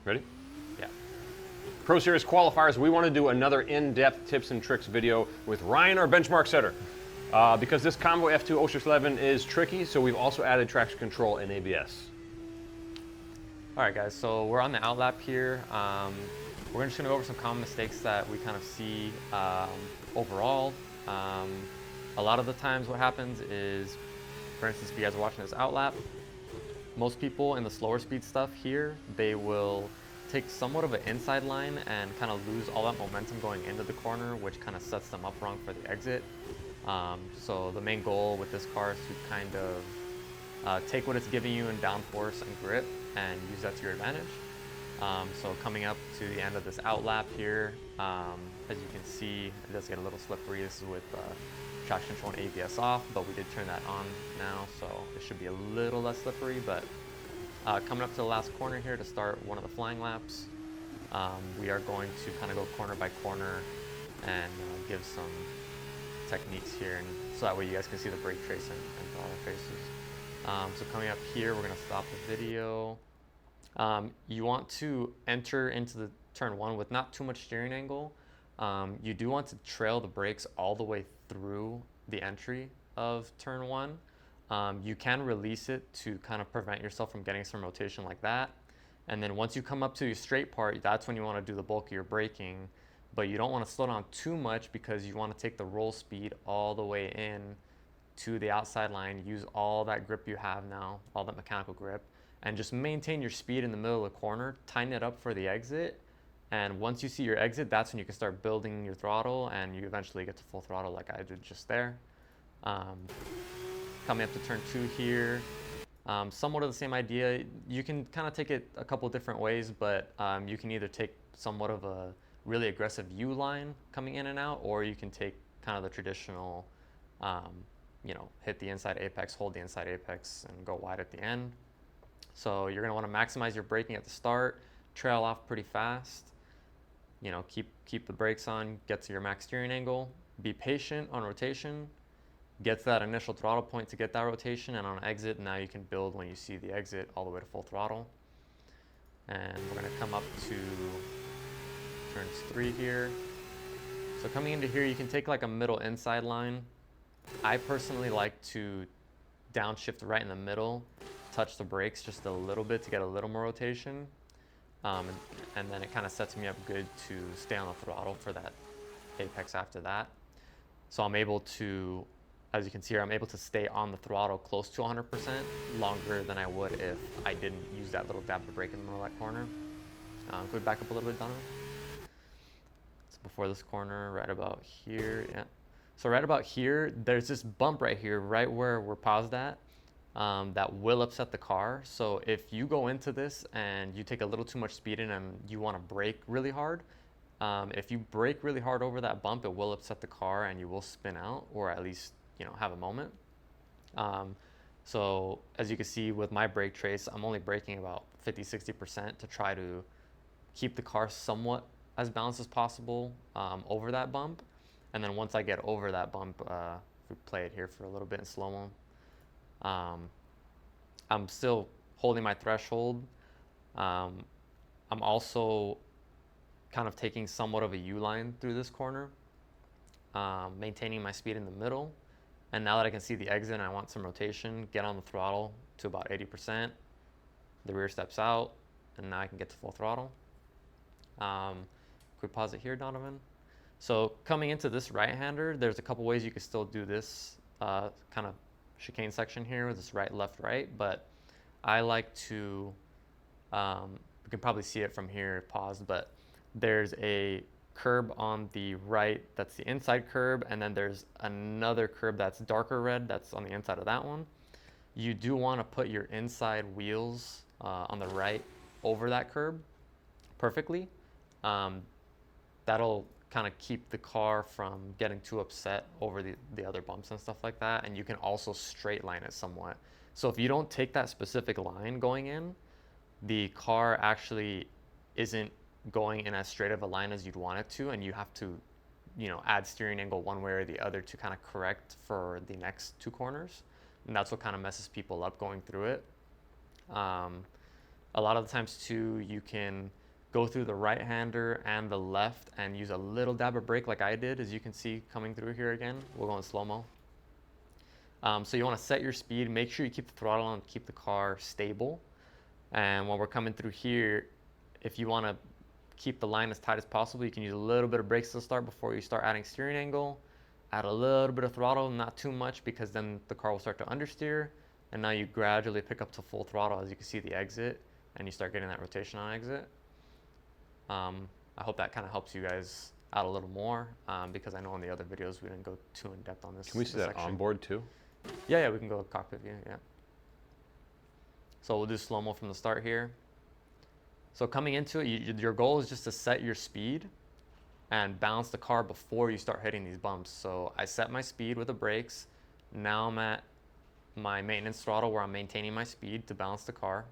Ready? Yeah. Pro Series qualifiers, we want to do another in-depth tips and tricks video with Ryan, our benchmark setter. Because this Combo F2 Ocean 11 is tricky, so we've also added traction control and ABS. All right, guys, so we're on the outlap here. We're just gonna go over some common mistakes that we kind of see overall. A lot of the times what happens is, for instance, if you guys are watching this outlap, most people in the slower speed stuff here, they will take somewhat of an inside line and kind of lose all that momentum going into the corner, which kind of sets them up wrong for the exit. So the main goal with this car is to kind of take what it's giving you in downforce and grip and use that to your advantage. So coming up to the end of this outlap here, as you can see, it does get a little slippery. This is with traction control and ABS off, but we did turn that on now, so it should be a little less slippery. But coming up to the last corner here to start one of the flying laps, we are going to kind of go corner by corner and give some techniques here, and so that way you guys can see the brake trace and throttle traces. So coming up here, we're going to stop the video. You want to enter into the turn one with not too much steering angle. You do want to trail the brakes all the way through the entry of turn one. You can release it to kind of prevent yourself from getting some rotation like that. And then once you come up to your straight part, that's when you want to do the bulk of your braking. But you don't want to slow down too much because you want to take the roll speed all the way in to the outside line, use all that grip you have now, all that mechanical grip, and just maintain your speed in the middle of the corner, tighten it up for the exit. And once you see your exit, that's when you can start building your throttle and you eventually get to full throttle like I did just there. Coming up to turn two here, somewhat of the same idea. You can kind of take it a couple different ways, but you can either take somewhat of a really aggressive U line coming in and out, or you can take kind of the traditional, hit the inside apex, hold the inside apex, and go wide at the end. So you're going to want to maximize your braking at the start, trail off pretty fast, keep the brakes on, get to your max steering angle, be patient on rotation, get to that initial throttle point to get that rotation, and on exit, now you can build when you see the exit all the way to full throttle. And we're going to come up to turns three here. So coming into here, you can take like a middle inside line. I personally like to downshift right in the middle, touch the brakes just a little bit to get a little more rotation. And then it kind of sets me up good to stay on the throttle for that apex after that. So I'm able to, as you can see here, I'm able to stay on the throttle close to 100% longer than I would if I didn't use that little dab of brake in the middle of that corner. Could we back up a little bit, Donovan? So before this corner, right about here, yeah. So right about here, there's this bump right here, right where we're paused at, that will upset the car. So if you go into this and you take a little too much speed in and you want to brake really hard, if you brake really hard over that bump, it will upset the car and you will spin out, or at least have a moment. So as you can see with my brake trace, I'm only braking about 50-60% to try to keep the car somewhat as balanced as possible over that bump. And then once I get over that bump, if we play it here for a little bit in slow-mo, I'm still holding my threshold. I'm also kind of taking somewhat of a U-line through this corner, maintaining my speed in the middle. And now that I can see the exit and I want some rotation, get on the throttle to about 80%. The rear steps out, and now I can get to full throttle. Can we pause it here, Donovan? So coming into this right-hander, there's a couple ways you could still do this kind of chicane section here with this right, left, right, but I like to, you can probably see it from here, paused, but there's a curb on the right that's the inside curb, and then there's another curb that's darker red that's on the inside of that one. You do want to put your inside wheels on the right over that curb perfectly. That'll kind of keep the car from getting too upset over the other bumps and stuff like that, and you can also straight line it somewhat. So if you don't take that specific line going in, the car actually isn't going in as straight of a line as you'd want it to, and you have to add steering angle one way or the other to kind of correct for the next two corners, and that's what kind of messes people up going through it. A lot of the times too, you can go through the right hander and the left and use a little dab of brake like I did, as you can see coming through here again. We'll go in slow-mo. So you want to set your speed, make sure you keep the throttle on, keep the car stable. And when we're coming through here, if you want to keep the line as tight as possible, you can use a little bit of brakes to start before you start adding steering angle. Add a little bit of throttle, not too much, because then the car will start to understeer. And now you gradually pick up to full throttle as you can see the exit, and you start getting that rotation on exit. I hope that kind of helps you guys out a little more, because I know in the other videos we didn't go too in depth on this. Can we see that section. on board too? Yeah, we can go cockpit view, yeah. So we'll do slow-mo from the start here. So coming into it, your goal is just to set your speed and balance the car before you start hitting these bumps. So I set my speed with the brakes. Now I'm at my maintenance throttle where I'm maintaining my speed to balance the car.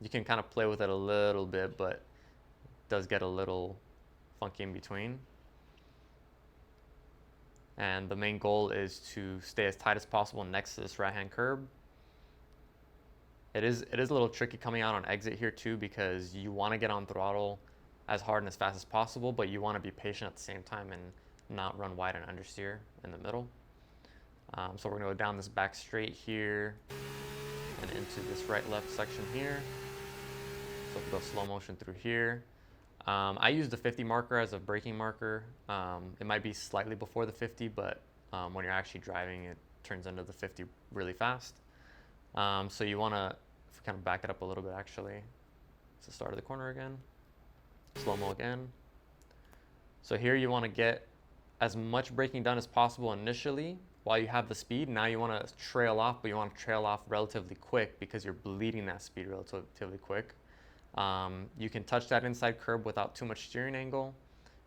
You can kind of play with it a little bit, but it does get a little funky in between. And the main goal is to stay as tight as possible next to this right-hand curb. It is a little tricky coming out on exit here too, because you want to get on throttle as hard and as fast as possible, but you want to be patient at the same time and not run wide and understeer in the middle. So we're going to go down this back straight here and into this right-left section here. So we'll go slow motion through here. I use the 50 marker as a braking marker. It might be slightly before the 50, but when you're actually driving, it turns into the 50 really fast. So you want to kind of back it up a little bit actually. It's the start of the corner again. Slow-mo again. So here you want to get as much braking done as possible initially while you have the speed. Now you want to trail off, but you want to trail off relatively quick because you're bleeding that speed relatively quick. You can touch that inside curb without too much steering angle.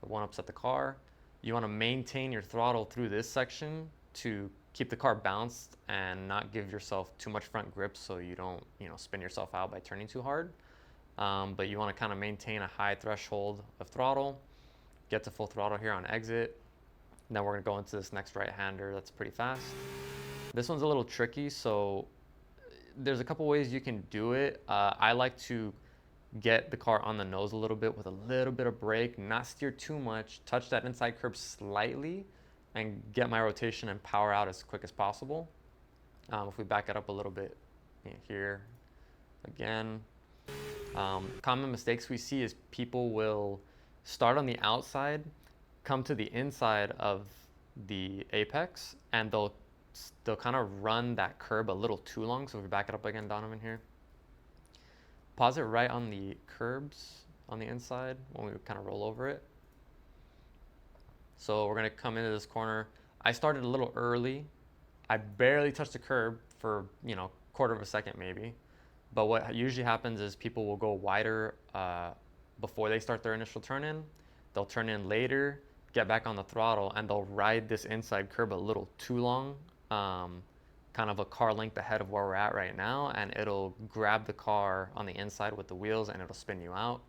It won't upset the car. You want to maintain your throttle through this section to keep the car balanced and not give yourself too much front grip so you don't, spin yourself out by turning too hard. But you want to kind of maintain a high threshold of throttle, get to full throttle here on exit. Then we're going to go into this next right-hander that's pretty fast. This one's a little tricky, so there's a couple ways you can do it. I like to get the car on the nose a little bit with a little bit of brake, not steer too much, touch that inside curb slightly, and get my rotation and power out as quick as possible. If we back it up a little bit here, again, common mistakes we see is people will start on the outside, come to the inside of the apex, and they'll kind of run that curb a little too long. So if we back it up again, Donovan here, pause it right on the curbs on the inside when we kind of roll over it. So we're going to come into this corner. I started a little early. I barely touched the curb for, quarter of a second maybe. But what usually happens is people will go wider before they start their initial turn in. They'll turn in later, get back on the throttle, and they'll ride this inside curb a little too long, kind of a car length ahead of where we're at right now, and it'll grab the car on the inside with the wheels and it'll spin you out.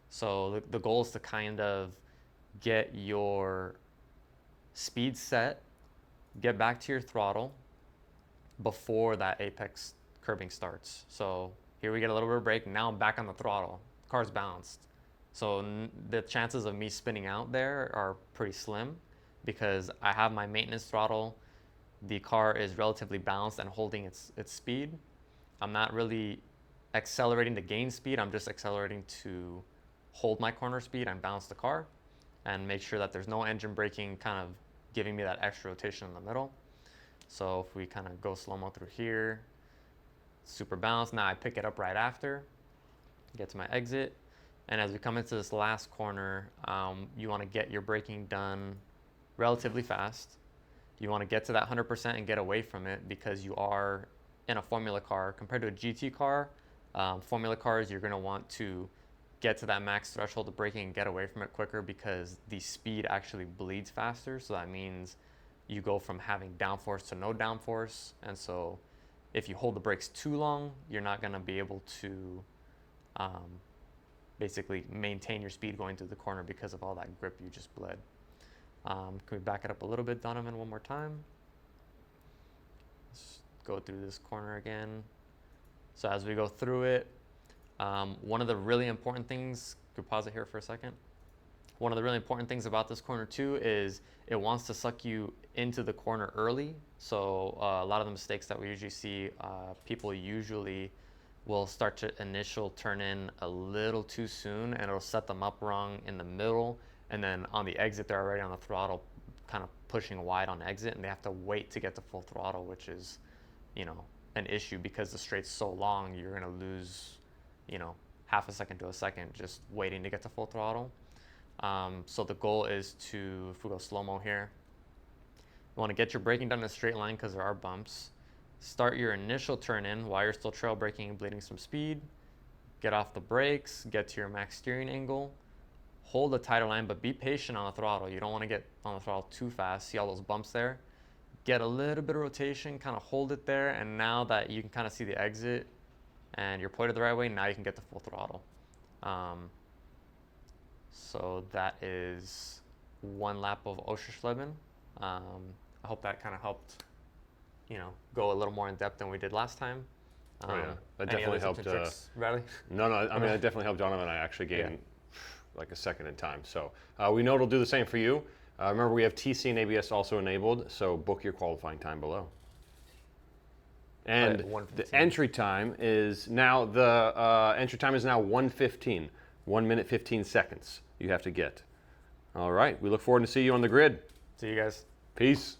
So the goal is to kind of get your speed set, get back to your throttle before that apex curbing starts. So here we get a little bit of brake. Now I'm back on the throttle. Car's balanced. So the chances of me spinning out there are pretty slim because I have my maintenance throttle. The car is relatively balanced and holding its speed. I'm not really accelerating to gain speed. I'm just accelerating to hold my corner speed and balance the car and make sure that there's no engine braking kind of giving me that extra rotation in the middle. So if we kind of go slow-mo through here, super balanced. Now I pick it up right after, get to my exit. And as we come into this last corner, you want to get your braking done relatively fast. You want to get to that 100% and get away from it because you are in a Formula car. Compared to a GT car, Formula cars, you're going to want to get to that max threshold of braking and get away from it quicker because the speed actually bleeds faster. So that means you go from having downforce to no downforce. And so if you hold the brakes too long, you're not going to be able to basically maintain your speed going through the corner because of all that grip you just bled. Can we back it up a little bit, Donovan, one more time? Let's go through this corner again. So as we go through it, one of the really important things, could pause it here for a second. One of the really important things about this corner too is it wants to suck you into the corner early. So a lot of the mistakes that we usually see, people usually will start to initial turn in a little too soon, and it'll set them up wrong in the middle. And then on the exit, they're already on the throttle, kind of pushing wide on exit, and they have to wait to get to full throttle, which is, you know, an issue because the straight's so long, you're gonna lose, you know, half a second to a second just waiting to get to full throttle. So the goal is to, if we go slow-mo here, you want to get your braking done in a straight line because there are bumps. Start your initial turn in while you're still trail braking and bleeding some speed. Get off the brakes, get to your max steering angle. Hold a tighter line, but be patient on the throttle. You don't want to get on the throttle too fast. See all those bumps there? Get a little bit of rotation, kind of hold it there, and now that you can kind of see the exit and you're pointed the right way, now you can get to full throttle. So that is one lap of Oschersleben. I hope that kind of helped, you know, go a little more in depth than we did last time. Oh, yeah. That any definitely other tips and helped. tricks, Riley? No, I mean, it definitely helped Donovan and I actually gain like a second in time. So we know it'll do the same for you. Remember, we have TC and ABS also enabled, so book your qualifying time below. And the entry time is now, entry time is now 1:15, 1 minute 15 seconds you have to get. All right, we look forward to see you on the grid. See you guys. Peace.